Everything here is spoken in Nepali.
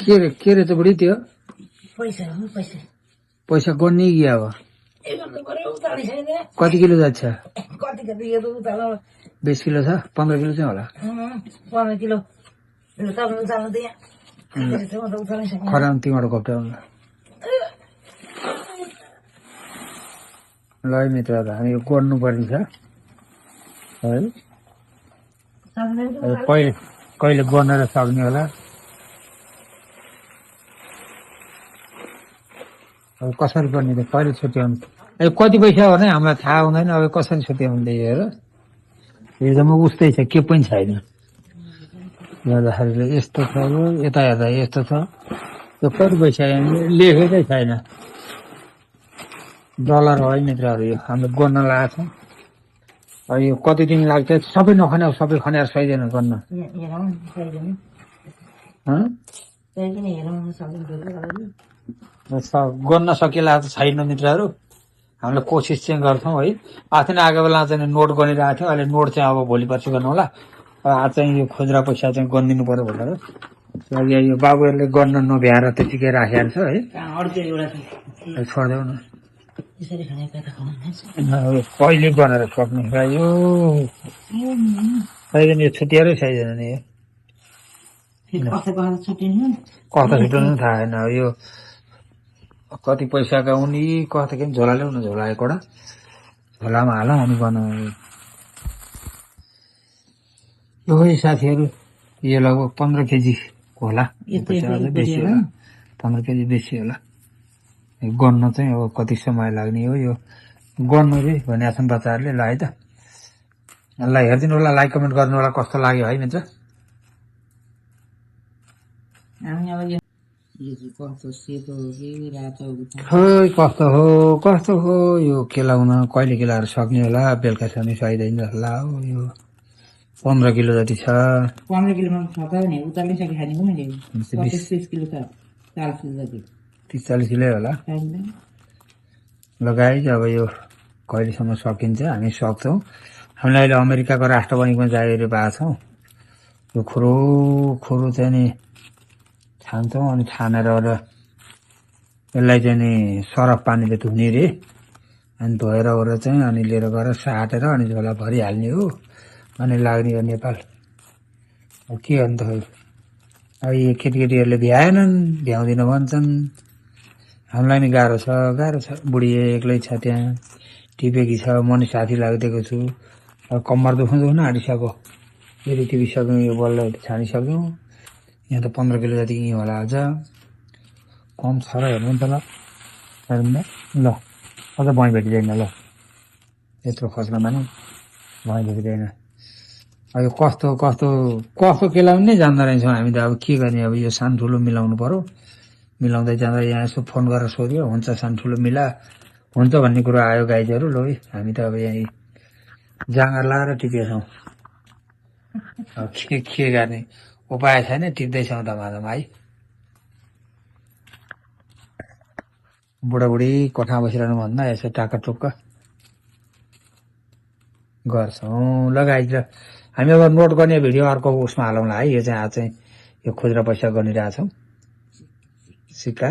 के रहेछ बुढी त्यो पैसा पैसा गर्ने कि अब गर्नु पर्यो उताले छैन कति किलो जान्छ कति कति यो त उतालो 20 किलो छ 15 किलो चाहिँ होला 15 किलो यो त उताल्नु दिए म त उताल्नै सकिनँ खराम तिमीबाट कप्टाउनु ल है मित्रहरू हामी यो गर्नुपर्ने छ है अब कहिले बनाएर सक्ने होला अब कसरी गर्ने त कहिले छुट्याउनु अब कति पैसा हो भने हामीलाई थाहा हुँदैन अब कसरी छुट्याउनु हेर एकदमै उस्तै छ के पनि छैन हेर्दाखेरि यस्तो छ यो यता हेर्दा यस्तो छ यो कति पैसा लेखेकै छैन डलर हो है मित्रहरू यो हामीले गर्न लगाएको छौँ अब यो कति दिन लाग्छ सबै नखाने अब सबै खनेर सहिँदैन गर्न गर्न सकिएला त छैन मित्रहरू हामीले कोसिस चाहिँ गर्छौँ है आज नै आएको बेला चाहिँ नोट गरिरहेको थियौँ अहिले नोट चाहिँ अब भोलि पर्सि गर्नु होला आज चाहिँ यो खुद्रा पैसा चाहिँ गरिदिनु पर्यो भनेर यो बाबुहरूले गर्न नभ्याएर त्यतिकै राखेको छ है छोडिदेऊ न कहिले बनाएर सक्ने यो छैन यो छुट्याएरै छैन नि कता छुट्याउनु थाहा छैन यो कति पैसाका उनी कता के झोला ल्याउ न झोला एकवटा झोलामा हालौँ अनि बनाऊ यो साथीहरू यो लगभग 15 केजी होला बेसी होला 15 केजी बेसी होला गर्न चाहिँ अब कति समय लाग्ने हो यो गर्नु रे भनेका छन् बच्चाहरूले ल है त ल हेरिदिनु होला लाइक कमेन्ट गर्नु होला कस्तो लाग्यो है मित्र खै कस्तो हो यो केलाउन कहिले केलाएर सक्ने होला बेलुकासम्म सहिँदैन होला हो यो 15 किलो जति छ 15 किलोमा खाता नि उताल्नै सके खाने पनि 20 किलो छ 40 किलो जति 30-40 किलो होला लगाइ अब यो कहिलेसम्म सकिन्छ हामी सक्छौँ हामीले अहिले अमेरिकाको राष्ट्रपतिमा जागिर पाएको छौँ यो खुरो चाहिँ नि छान्छौँ अनि छानेर यसलाई चाहिँ नि सरफ पानीले धुने रे अनि धोएर ओरेर चाहिँ अनि लिएर गएर साटेर अनि झोला भरिहाल्ने हो अनि लाग्ने हो नेपाल अब के गर्नु त अब यो केटीकेटीहरूले भ्याएनन् भ्याउँदिन भन्छन् हामीलाई नि गाह्रो छ बुढी एक्लै छ त्यहाँ टिपेकी छ म नि साथी लाग्दिएको छु अब कम्मर दुख्नु आँटिसक्यो फेरि टिपिसक्यौँ यो बल्ल छानिसक्यौँ यहाँ त 15 किलो जति यहीँ होला अझ कम छ र हेर्नु नि त ल अझ भुइँ भेटिँदैन ल यत्रो खोज्नमा नि भुइँ भेटिँदैन अब यो कस्तो केलाउने नै जान्दो रहेछौँ हामी त अब के गर्ने अब यो सानो ठुलो मिलाउनु पर्यो मिलाउँदै जाँदा यहाँ यसो फोन गरेर सोध्यो हुन्छ सानो ठुलो मिला हुन्छ भन्ने कुरो आयो गाइजहरू ल है हामी त अब यहाँ जाँगर लाएर टिपेछौँ अब के गर्ने उपाय छैन टिप्दैछौँ दमादम है बुढाबुढी कोठामा बसिरहनु भन्दा यसो टाका टुक्क गर्छौँ ल गाइज हामी अब नोट गर्ने भिडियो अर्को उसमा हालौँला है यो चाहिँ आज चाहिँ यो खुद्रा पैसा गरिरहेछौँ सिक्का